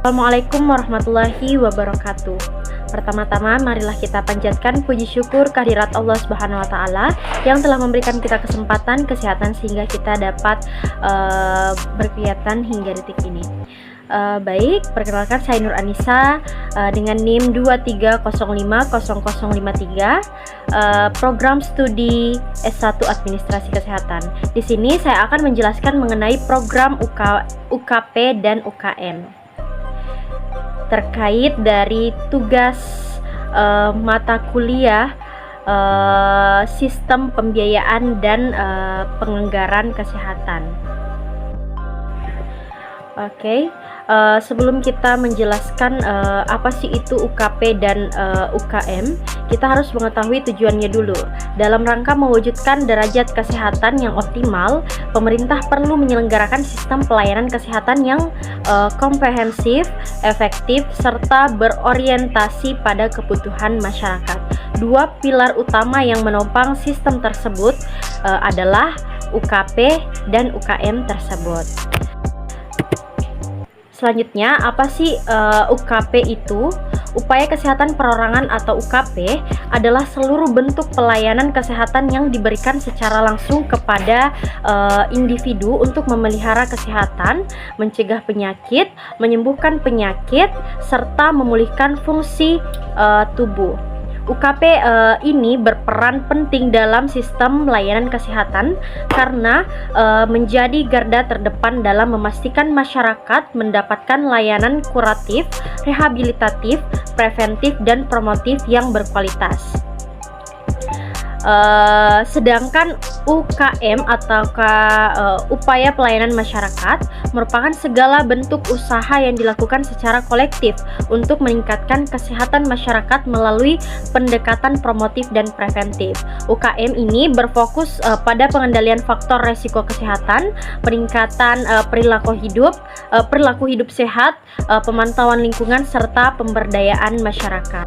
Assalamualaikum warahmatullahi wabarakatuh. Pertama-tama, marilah kita panjatkan puji syukur kehadirat Allah Subhanahu wa Ta'ala yang telah memberikan kita kesempatan, kesehatan sehingga kita dapat berkegiatan hingga detik ini. Baik, perkenalkan saya Nur Anissa dengan NIM 23050053, program studi S1 Administrasi Kesehatan. Di sini saya akan menjelaskan mengenai program UKP dan UKM. Terkait dari tugas mata kuliah sistem pembiayaan dan penganggaran kesehatan. Oke. Sebelum kita menjelaskan apa sih itu UKP dan UKM, kita harus mengetahui tujuannya dulu. Dalam rangka mewujudkan derajat kesehatan yang optimal, pemerintah perlu menyelenggarakan sistem pelayanan kesehatan yang komprehensif, efektif, serta berorientasi pada kebutuhan masyarakat. Dua pilar utama yang menopang sistem tersebut adalah UKP dan UKM tersebut. Selanjutnya, apa sih UKP itu? Upaya kesehatan perorangan atau UKP adalah seluruh bentuk pelayanan kesehatan yang diberikan secara langsung kepada individu untuk memelihara kesehatan, mencegah penyakit, menyembuhkan penyakit, serta memulihkan fungsi tubuh. UKP ini berperan penting dalam sistem layanan kesehatan karena menjadi garda terdepan dalam memastikan masyarakat mendapatkan layanan kuratif, rehabilitatif, preventif, dan promotif yang berkualitas. Sedangkan UKM atau upaya pelayanan masyarakat merupakan segala bentuk usaha yang dilakukan secara kolektif untuk meningkatkan kesehatan masyarakat melalui pendekatan promotif dan preventif. UKM ini berfokus pada pengendalian faktor resiko kesehatan, peningkatan perilaku hidup sehat, pemantauan lingkungan, serta pemberdayaan masyarakat.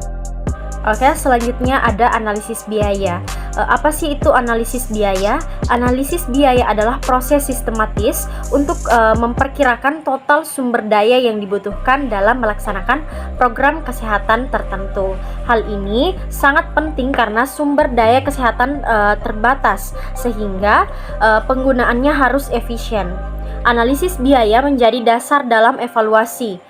Oke, selanjutnya ada analisis biaya. Apa sih itu analisis biaya? Analisis biaya adalah proses sistematis untuk memperkirakan total sumber daya yang dibutuhkan dalam melaksanakan program kesehatan tertentu. Hal ini sangat penting karena sumber daya kesehatan terbatas, sehingga penggunaannya harus efisien. Analisis biaya menjadi dasar dalam evaluasi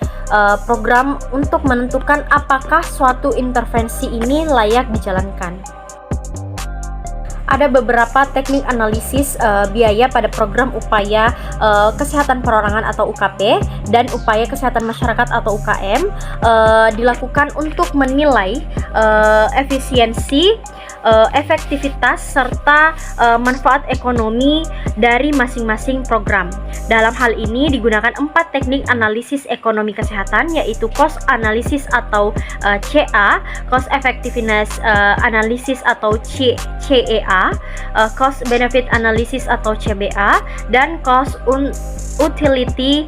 program untuk menentukan apakah suatu intervensi ini layak dijalankan. Ada beberapa teknik analisis biaya pada program upaya kesehatan perorangan atau UKP dan upaya kesehatan masyarakat atau UKM dilakukan untuk menilai efisiensi, efektivitas, serta manfaat ekonomi dari masing-masing program. Dalam hal ini digunakan 4 teknik analisis ekonomi kesehatan, yaitu cost analysis atau CA, cost effectiveness analysis atau CEA, cost benefit analysis atau CBA, dan cost utility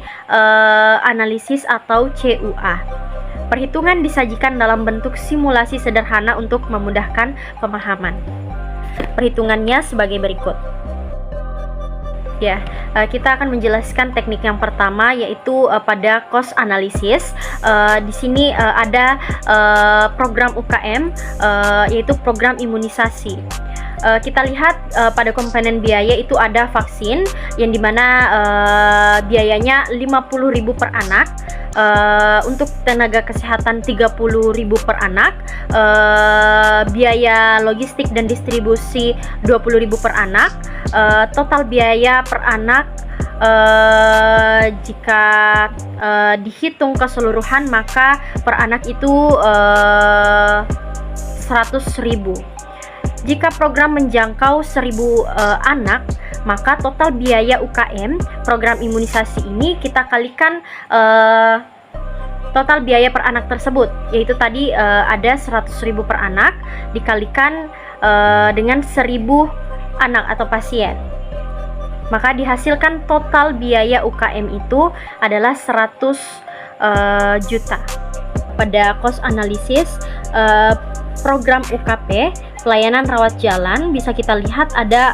analysis atau CUA. Perhitungan disajikan dalam bentuk simulasi sederhana untuk memudahkan pemahaman. Perhitungannya sebagai berikut. Ya, kita akan menjelaskan teknik yang pertama, yaitu pada cost analysis. Di sini ada program UKM, yaitu program imunisasi. Kita lihat pada komponen biaya itu ada vaksin yang dimana biayanya 50.000 per anak, untuk tenaga kesehatan 30.000 per anak, biaya logistik dan distribusi 20.000 per anak, total biaya per anak jika dihitung keseluruhan maka per anak itu 100.000. Jika program menjangkau 1.000 anak, maka total biaya UKM program imunisasi ini kita kalikan total biaya per anak tersebut, yaitu tadi ada 100.000 per anak dikalikan dengan 1.000 anak atau pasien, maka dihasilkan total biaya UKM itu adalah 100 juta. Pada cost analysis program UKP pelayanan rawat jalan, bisa kita lihat ada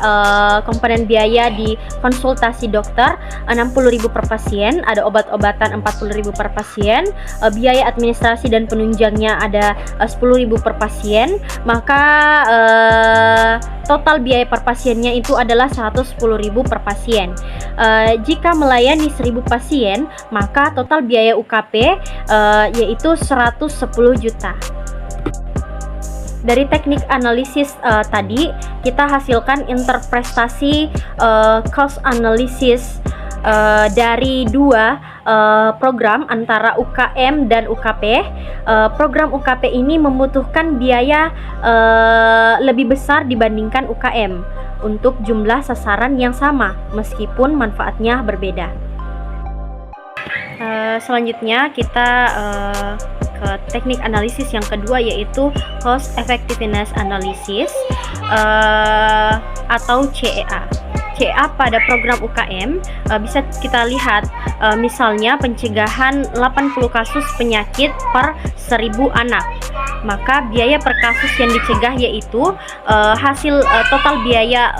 komponen biaya di konsultasi dokter 60.000 per pasien, ada obat-obatan 40.000 per pasien, biaya administrasi dan penunjangnya ada 10.000 per pasien, maka total biaya per pasiennya itu adalah 110.000 per pasien. Jika melayani 1.000 pasien, maka total biaya UKP yaitu 110 juta. Dari teknik analisis tadi, kita hasilkan interpretasi cost analysis dari dua program antara UKM dan UKP. Program UKP ini membutuhkan biaya lebih besar dibandingkan UKM untuk jumlah sasaran yang sama meskipun manfaatnya berbeda. Selanjutnya kita ke teknik analisis yang kedua, yaitu cost effectiveness analysis atau CEA. CEA pada program UKM bisa kita lihat misalnya pencegahan 80 kasus penyakit per 1.000 anak, maka biaya per kasus yang dicegah yaitu hasil total biaya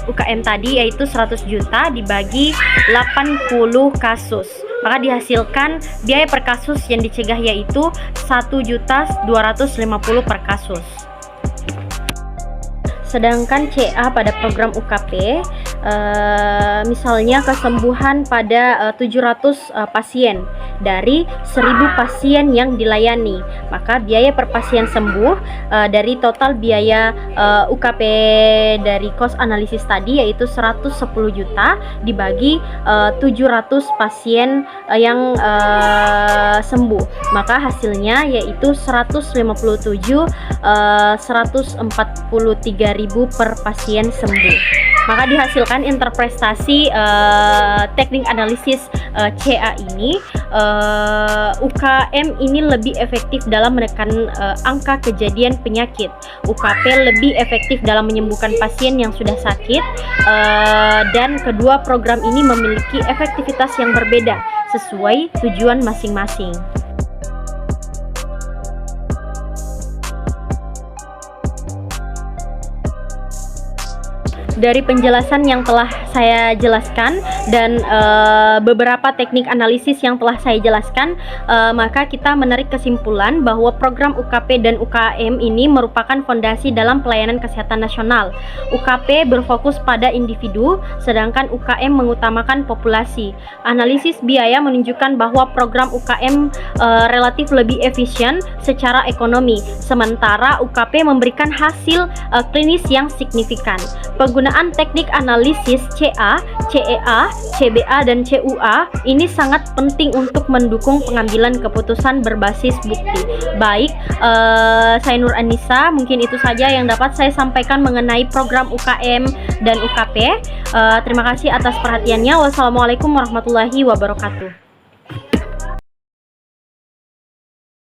UKM tadi yaitu 100 juta dibagi 80 kasus, maka dihasilkan biaya per kasus yang dicegah yaitu 1.250.000 per kasus. Sedangkan CA pada program UKP misalnya kesembuhan pada 700 pasien dari 1.000 pasien yang dilayani, maka biaya per pasien sembuh dari total biaya UKP dari cost analysis tadi yaitu 110 juta dibagi 700 pasien yang sembuh, maka hasilnya yaitu 153.000 per pasien sembuh. Maka dihasilkan interpretasi teknik analisis CA ini, UKM ini lebih efektif dalam menekan angka kejadian penyakit, UKP lebih efektif dalam menyembuhkan pasien yang sudah sakit, dan kedua program ini memiliki efektivitas yang berbeda sesuai tujuan masing-masing. Dari penjelasan yang telah saya jelaskan dan beberapa teknik analisis yang telah saya jelaskan, maka kita menarik kesimpulan bahwa program UKP dan UKM ini merupakan fondasi dalam pelayanan kesehatan nasional. UKP berfokus pada individu, sedangkan UKM mengutamakan populasi. Analisis biaya menunjukkan bahwa program UKM relatif lebih efisien secara ekonomi, sementara UKP memberikan hasil klinis yang signifikan. Penggunaan teknik analisis CA, CEA, CBA, dan CUA ini sangat penting untuk mendukung pengambilan keputusan berbasis bukti. Baik, saya Nur Anissa, mungkin itu saja yang dapat saya sampaikan mengenai program UKM dan UKP. Terima kasih atas perhatiannya. Wassalamualaikum warahmatullahi wabarakatuh.